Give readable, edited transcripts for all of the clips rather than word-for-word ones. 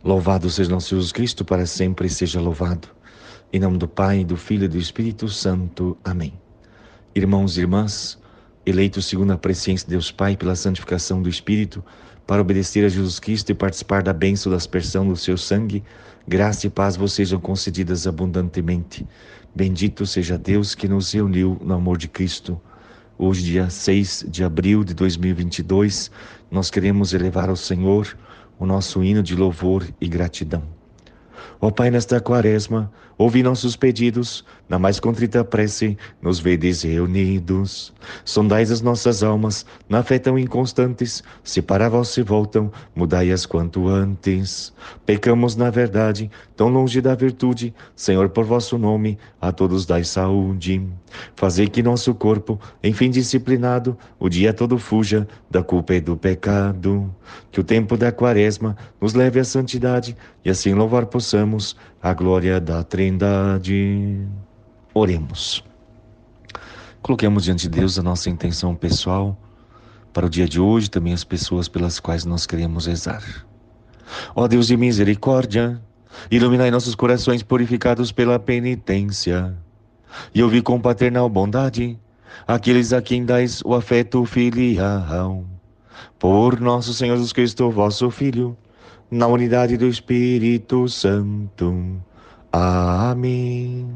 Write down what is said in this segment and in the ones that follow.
Louvado seja nosso Jesus Cristo, para sempre seja louvado. Em nome do Pai, do Filho e do Espírito Santo. Amém. Irmãos e irmãs, eleitos segundo a presciência de Deus Pai pela santificação do Espírito, para obedecer a Jesus Cristo e participar da bênção da aspersão do seu sangue, graça e paz vos sejam concedidas abundantemente. Bendito seja Deus que nos reuniu no amor de Cristo. Hoje, dia 6 de abril de 2022, nós queremos elevar ao Senhor o nosso hino de louvor e gratidão. Ó Pai, nesta quaresma, ouvi nossos pedidos, na mais contrita prece, nos vedes reunidos. Sondais as nossas almas, na fé tão inconstantes, se para vós se voltam, mudai-as quanto antes. Pecamos na verdade, tão longe da virtude, Senhor, por vosso nome, a todos dai saúde. Fazei que nosso corpo, enfim disciplinado, o dia todo fuja da culpa e do pecado. Que o tempo da quaresma nos leve à santidade, e assim louvar possamos a glória da Trindade. Oremos. Coloquemos diante de Deus a nossa intenção pessoal para o dia de hoje, também as pessoas pelas quais nós queremos rezar. Ó Deus de misericórdia, iluminai nossos corações purificados pela penitência, e ouvi com paternal bondade aqueles a quem dais o afeto filial. Por nosso Senhor Jesus Cristo, vosso Filho, na unidade do Espírito Santo. Amém.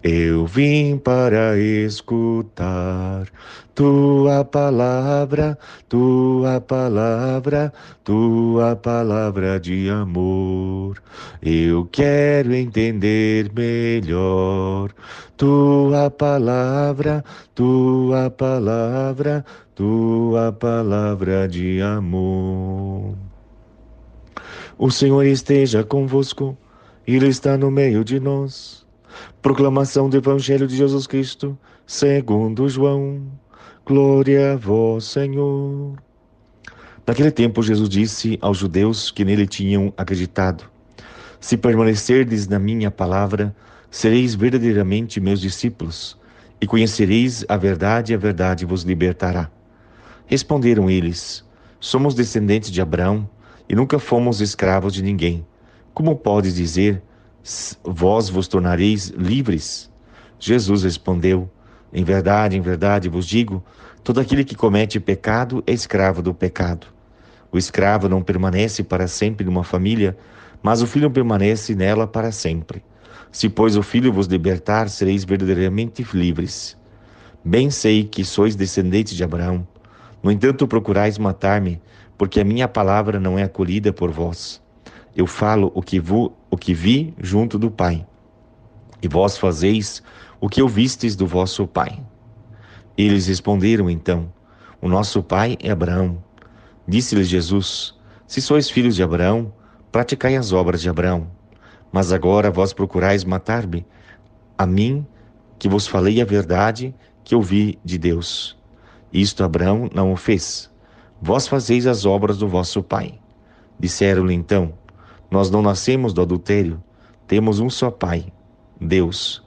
Eu vim para escutar tua palavra, tua palavra, tua palavra de amor. Eu quero entender melhor tua palavra, tua palavra, tua palavra de amor. O Senhor esteja convosco, Ele está no meio de nós. Proclamação do Evangelho de Jesus Cristo, segundo João. Glória a vós, Senhor. Naquele tempo, Jesus disse aos judeus que nele tinham acreditado: se permanecerdes na minha palavra, sereis verdadeiramente meus discípulos, e conhecereis a verdade, e a verdade vos libertará. Responderam eles: somos descendentes de Abraão, e nunca fomos escravos de ninguém. Como podes dizer, vós vos tornareis livres? Jesus respondeu: em verdade vos digo, todo aquele que comete pecado é escravo do pecado. O escravo não permanece para sempre numa família, mas o filho permanece nela para sempre. Se, pois, o filho vos libertar, sereis verdadeiramente livres. Bem sei que sois descendentes de Abraão. No entanto, procurais matar-me, porque a minha palavra não é acolhida por vós. Eu falo o que vi junto do Pai, e vós fazeis o que ouvistes do vosso pai. Eles responderam então: o nosso pai é Abraão. Disse-lhes Jesus: se sois filhos de Abraão, praticai as obras de Abraão. Mas agora vós procurais matar-me, a mim, que vos falei a verdade que ouvi de Deus. Isto Abraão não o fez. Vós fazeis as obras do vosso pai. Disseram-lhe então: nós não nascemos do adultério, temos um só pai, Deus.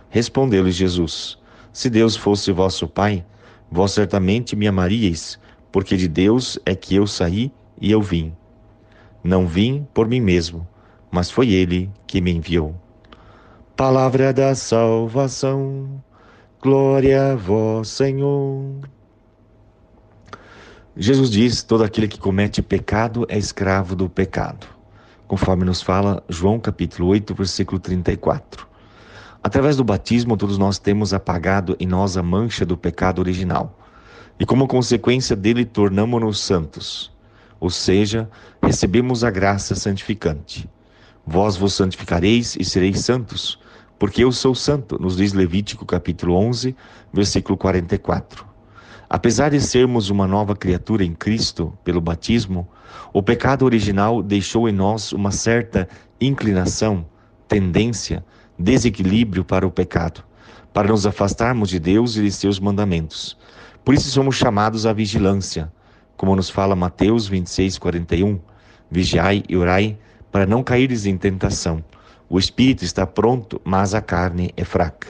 Respondeu-lhe Jesus: se Deus fosse vosso pai, vós certamente me amaríeis, porque de Deus é que eu saí e eu vim. Não vim por mim mesmo, mas foi Ele que me enviou. Palavra da salvação, glória a vós, Senhor. Jesus diz: todo aquele que comete pecado é escravo do pecado, conforme nos fala João capítulo 8, versículo 34. Através do batismo, todos nós temos apagado em nós a mancha do pecado original, e como consequência dele tornamo-nos santos, ou seja, recebemos a graça santificante. Vós vos santificareis e sereis santos, porque eu sou santo, nos diz Levítico capítulo 11, versículo 44. Apesar de sermos uma nova criatura em Cristo pelo batismo, o pecado original deixou em nós uma certa inclinação, tendência, desequilíbrio para o pecado, para nos afastarmos de Deus e de seus mandamentos. Por isso somos chamados à vigilância, como nos fala Mateus 26:41, vigiai e orai para não caíres em tentação. O espírito está pronto, mas a carne é fraca.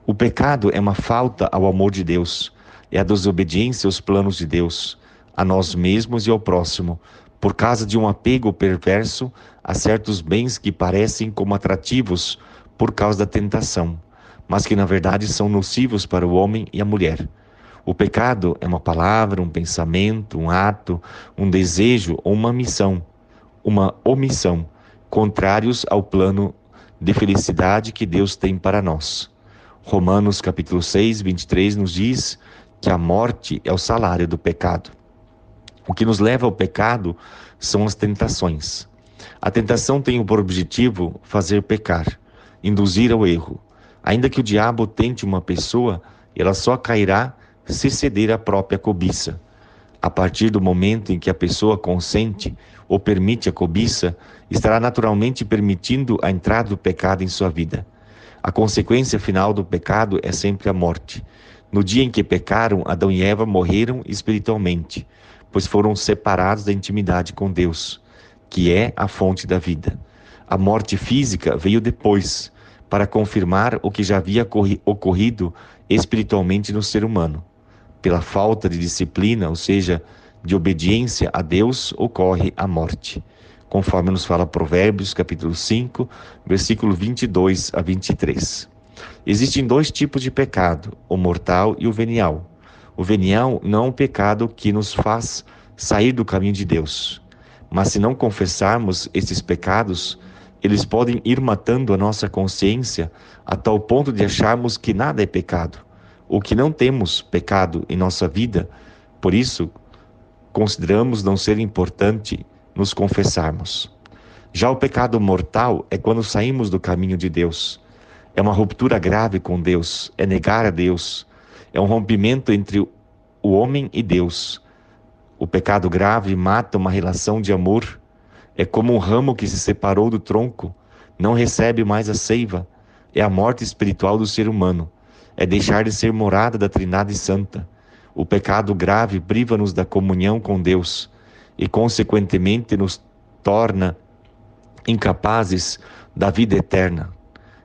O pecado é uma falta ao amor de Deus, é a desobediência aos planos de Deus, a nós mesmos e ao próximo, por causa de um apego perverso a certos bens que parecem como atrativos por causa da tentação, mas que na verdade são nocivos para o homem e a mulher. O pecado é uma palavra, um pensamento, um ato, um desejo ou uma omissão, contrários ao plano de felicidade que Deus tem para nós. Romanos capítulo 6, 23 nos diz que a morte é o salário do pecado. O que nos leva ao pecado são as tentações. A tentação tem por objetivo fazer pecar, induzir ao erro. Ainda que o diabo tente uma pessoa, ela só cairá se ceder à própria cobiça. A partir do momento em que a pessoa consente ou permite a cobiça, estará naturalmente permitindo a entrada do pecado em sua vida. A consequência final do pecado é sempre a morte. No dia em que pecaram, Adão e Eva morreram espiritualmente, pois foram separados da intimidade com Deus, que é a fonte da vida. A morte física veio depois, para confirmar o que já havia ocorrido espiritualmente no ser humano. Pela falta de disciplina, ou seja, de obediência a Deus, ocorre a morte, conforme nos fala Provérbios, capítulo 5, versículo 22 a 23. Existem dois tipos de pecado, o mortal e o venial. O venial não é um pecado que nos faz sair do caminho de Deus, mas se não confessarmos esses pecados, eles podem ir matando a nossa consciência a tal ponto de acharmos que nada é pecado, ou que não temos pecado em nossa vida. Por isso, consideramos não ser importante nos confessarmos. Já o pecado mortal é quando saímos do caminho de Deus. É uma ruptura grave com Deus, é negar a Deus, é um rompimento entre o homem e Deus. O pecado grave mata uma relação de amor. É como um ramo que se separou do tronco, não recebe mais a seiva. É a morte espiritual do ser humano. É deixar de ser morada da Trindade Santa. O pecado grave priva-nos da comunhão com Deus e, consequentemente, nos torna incapazes da vida eterna.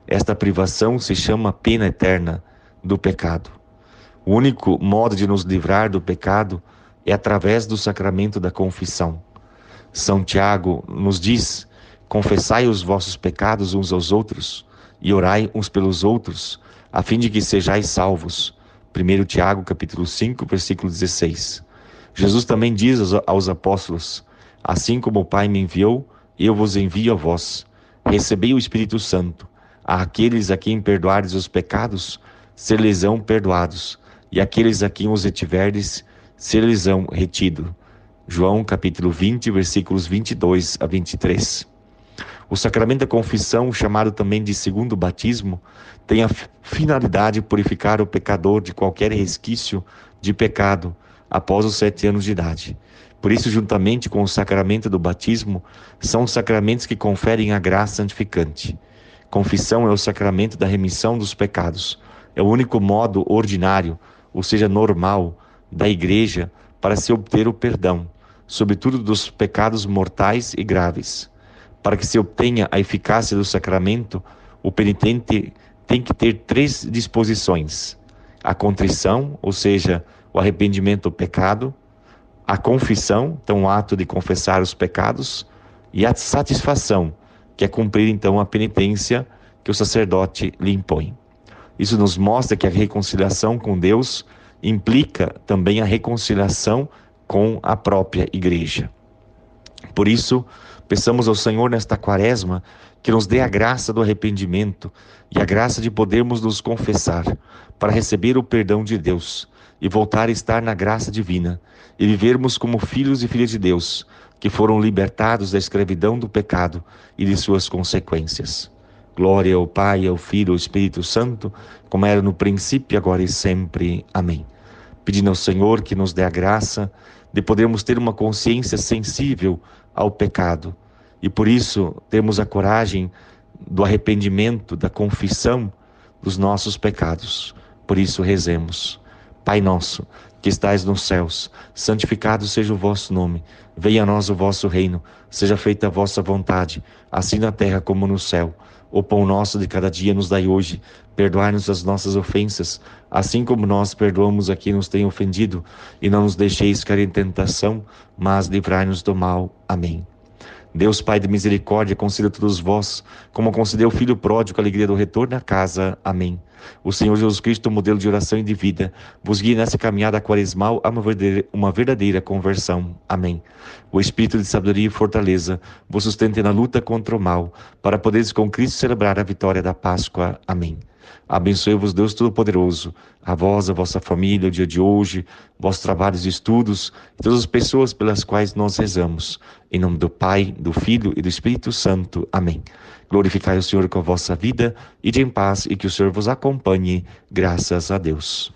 Esta privação se chama pena eterna do pecado. O único modo de nos livrar do pecado é através do sacramento da confissão. São Tiago nos diz: confessai os vossos pecados uns aos outros e orai uns pelos outros, a fim de que sejais salvos. 1 Tiago, capítulo 5, versículo 16. Jesus também diz aos apóstolos: assim como o Pai me enviou, eu vos envio a vós. Recebei o Espírito Santo. Àqueles a quem perdoardes os pecados, ser-lhes-ão perdoados, e aqueles a quem os retiverdes, ser-lhes-ão retido. João capítulo 20, versículos 22 a 23. O sacramento da confissão, chamado também de segundo batismo, tem a finalidade de purificar o pecador de qualquer resquício de pecado após os 7 anos de idade. Por isso, juntamente com o sacramento do batismo, são os sacramentos que conferem a graça santificante. Confissão é o sacramento da remissão dos pecados. É o único modo ordinário, ou seja, normal, da Igreja para se obter o perdão, sobretudo dos pecados mortais e graves. Para que se obtenha a eficácia do sacramento, o penitente tem que ter 3 disposições: a contrição, ou seja, o arrependimento do pecado; a confissão, então o ato de confessar os pecados; e a satisfação, que é cumprir então a penitência que o sacerdote lhe impõe. Isso nos mostra que a reconciliação com Deus implica também a reconciliação com a própria Igreja. Por isso, peçamos ao Senhor nesta quaresma que nos dê a graça do arrependimento e a graça de podermos nos confessar para receber o perdão de Deus e voltar a estar na graça divina e vivermos como filhos e filhas de Deus que foram libertados da escravidão do pecado e de suas consequências. Glória ao Pai, ao Filho e ao Espírito Santo, como era no princípio, agora e sempre. Amém. Pedindo ao Senhor que nos dê a graça de podermos ter uma consciência sensível ao pecado e, por isso, termos a coragem do arrependimento, da confissão dos nossos pecados. Por isso, rezemos. Pai nosso, que estais nos céus, santificado seja o vosso nome. Venha a nós o vosso reino, seja feita a vossa vontade, assim na terra como no céu. O pão nosso de cada dia nos dai hoje. Perdoai-nos as nossas ofensas, assim como nós perdoamos a quem nos tem ofendido. E não nos deixeis cair em tentação, mas livrai-nos do mal. Amém. Deus Pai de misericórdia, conceda a todos vós, como concedeu o Filho pródigo, a alegria do retorno à casa. Amém. O Senhor Jesus Cristo, modelo de oração e de vida, vos guie nessa caminhada quaresmal a uma verdadeira conversão. Amém. O Espírito de sabedoria e fortaleza vos sustente na luta contra o mal, para poderes com Cristo celebrar a vitória da Páscoa. Amém. Abençoe-vos Deus Todo-Poderoso, a vós, a vossa família, o dia de hoje, vossos trabalhos e estudos, e todas as pessoas pelas quais nós rezamos. Em nome do Pai, do Filho e do Espírito Santo. Amém. Glorificai o Senhor com a vossa vida, ide em paz e que o Senhor vos acompanhe. Graças a Deus.